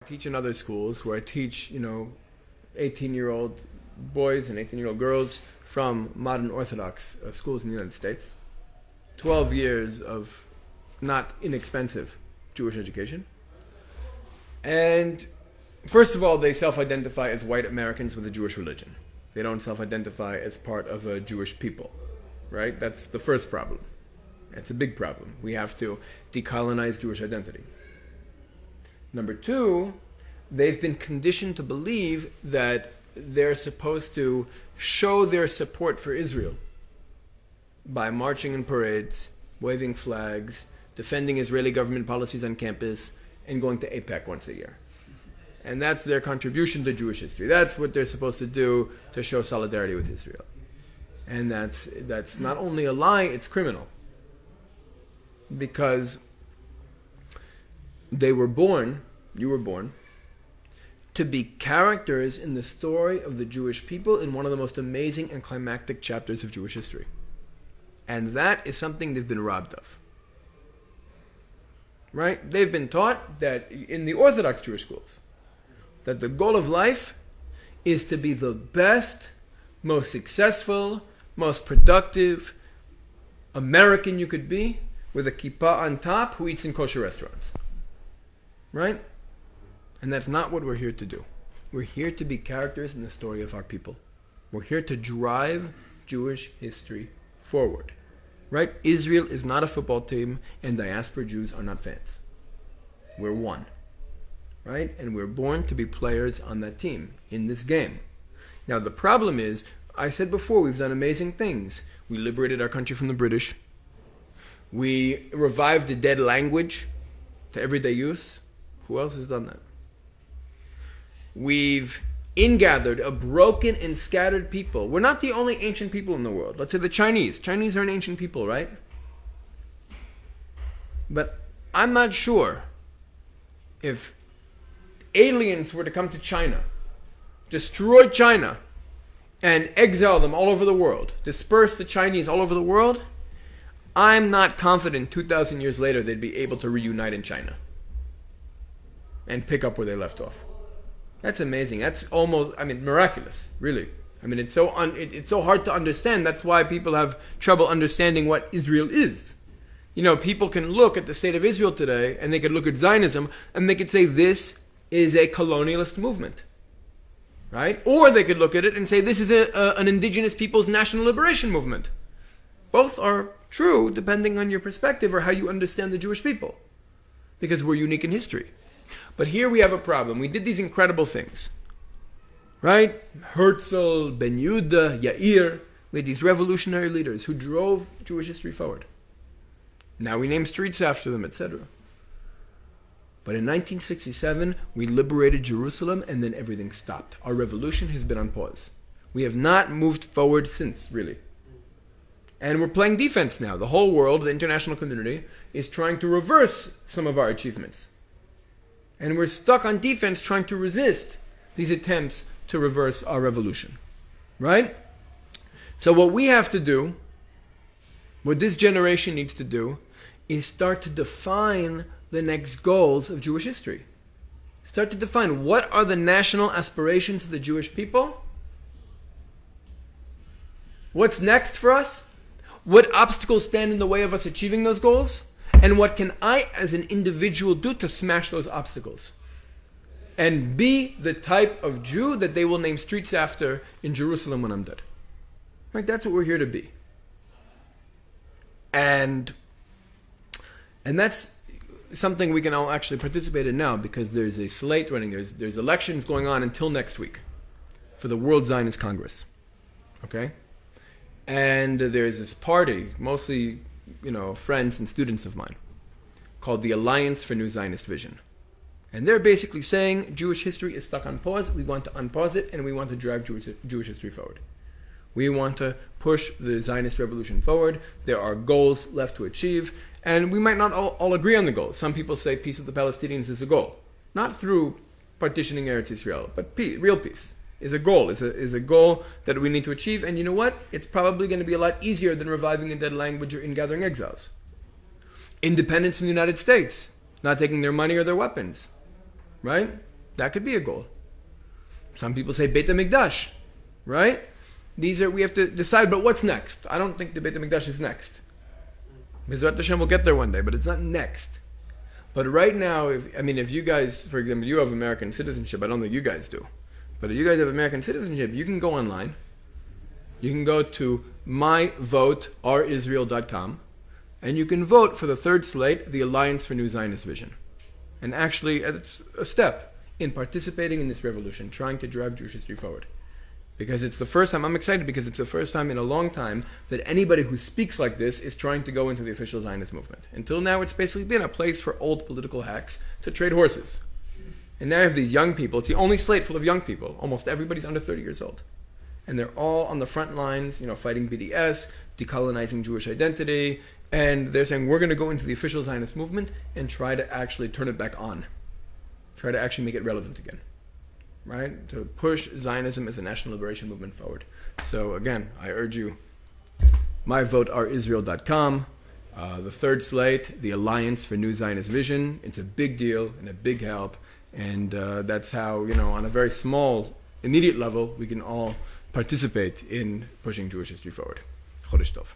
I teach in other schools where I teach, 18-year-old boys and 18-year-old girls from modern Orthodox schools in the United States. 12 years of not inexpensive Jewish education. And first of all, they self-identify as white Americans with a Jewish religion. They don't self-identify as part of a Jewish people, right? That's the first problem. It's a big problem. We have to decolonize Jewish identity. Number two, they've been conditioned to believe that they're supposed to show their support for Israel by marching in parades, waving flags, defending Israeli government policies on campus, and going to AIPAC once a year. And that's their contribution to Jewish history. That's what they're supposed to do to show solidarity with Israel. And that's not only a lie, it's criminal. Because you were born, to be characters in the story of the Jewish people in one of the most amazing and climactic chapters of Jewish history. And that is something they've been robbed of. Right? They've been taught that in the Orthodox Jewish schools, that the goal of life is to be the best, most successful, most productive American you could be, with a kippah on top, who eats in kosher restaurants. Right? And that's not what we're here to do. We're here to be characters in the story of our people. We're here to drive Jewish history forward. Right? Israel is not a football team, and diaspora Jews are not fans. We're one. Right? And we're born to be players on that team, in this game. Now the problem is, I said before, we've done amazing things. We liberated our country from the British. We revived the dead language to everyday use. Who else has done that? We've ingathered a broken and scattered people. We're not the only ancient people in the world. Let's say the Chinese. Chinese are an ancient people, right? But I'm not sure if aliens were to come to China, destroy China, and exile them all over the world, disperse the Chinese all over the world, I'm not confident 2,000 years later they'd be able to reunite in China and pick up where they left off. That's amazing. That's almost, miraculous, really. It's so hard to understand. That's why people have trouble understanding what Israel is. People can look at the state of Israel today, and they could look at Zionism, and they could say this is a colonialist movement. Right? Or they could look at it and say this is an indigenous people's national liberation movement. Both are true depending on your perspective or how you understand the Jewish people. Because we're unique in history. But here we have a problem. We did these incredible things. Right? Herzl, Ben Yehuda, Yair. We had these revolutionary leaders who drove Jewish history forward. Now we name streets after them, etc. But in 1967, we liberated Jerusalem, and then everything stopped. Our revolution has been on pause. We have not moved forward since, really. And we're playing defense now. The whole world, the international community, is trying to reverse some of our achievements. And we're stuck on defense trying to resist these attempts to reverse our revolution. Right? So what we have to do, what this generation needs to do, is start to define the next goals of Jewish history. Start to define what are the national aspirations of the Jewish people? What's next for us? What obstacles stand in the way of us achieving those goals? And what can I as an individual do to smash those obstacles? And be the type of Jew that they will name streets after in Jerusalem when I'm dead. Right? That's what we're here to be. And that's something we can all actually participate in now, because there's a slate running. There's elections going on until next week for the World Zionist Congress. Okay? And there's this party, mostly, friends and students of mine, called the Alliance for New Zionist Vision. And they're basically saying Jewish history is stuck on pause. We want to unpause it, and we want to drive Jewish history forward. We want to push the Zionist revolution forward. There are goals left to achieve, and we might not all agree on the goals. Some people say peace with the Palestinians is a goal. Not through partitioning Eretz Israel, but peace, real peace is a goal. Is a goal that we need to achieve. And you know what? It's probably going to be a lot easier than reviving a dead language or ingathering exiles. Independence from the United States, not taking their money or their weapons. Right? That could be a goal. Some people say Beit HaMikdash, right? We have to decide, but what's next? I don't think the Beit HaMikdash is next. Mizrat Hashem will get there one day, but it's not next. But right now, if you guys, for example, you have American citizenship, I don't think you guys do. But if you guys have American citizenship, you can go online. You can go to myvoterisrael.com, and you can vote for the third slate, the Alliance for New Zionist Vision. And actually, it's a step in participating in this revolution, trying to drive Jewish history forward. Because it's the first time, I'm excited because it's the first time in a long time that anybody who speaks like this is trying to go into the official Zionist movement. Until now, it's basically been a place for old political hacks to trade horses. And now you have these young people. It's the only slate full of young people. Almost everybody's under 30 years old. And they're all on the front lines, fighting BDS, decolonizing Jewish identity. And they're saying, we're going to go into the official Zionist movement and try to actually turn it back on. Try to actually make it relevant again. Right? To push Zionism as a national liberation movement forward. So again, I urge you, myvoterisrael.com, the third slate, the Alliance for New Zionist Vision. It's a big deal and a big help. And that's how, on a very small, immediate level, we can all participate in pushing Jewish history forward. Chodesh Tov.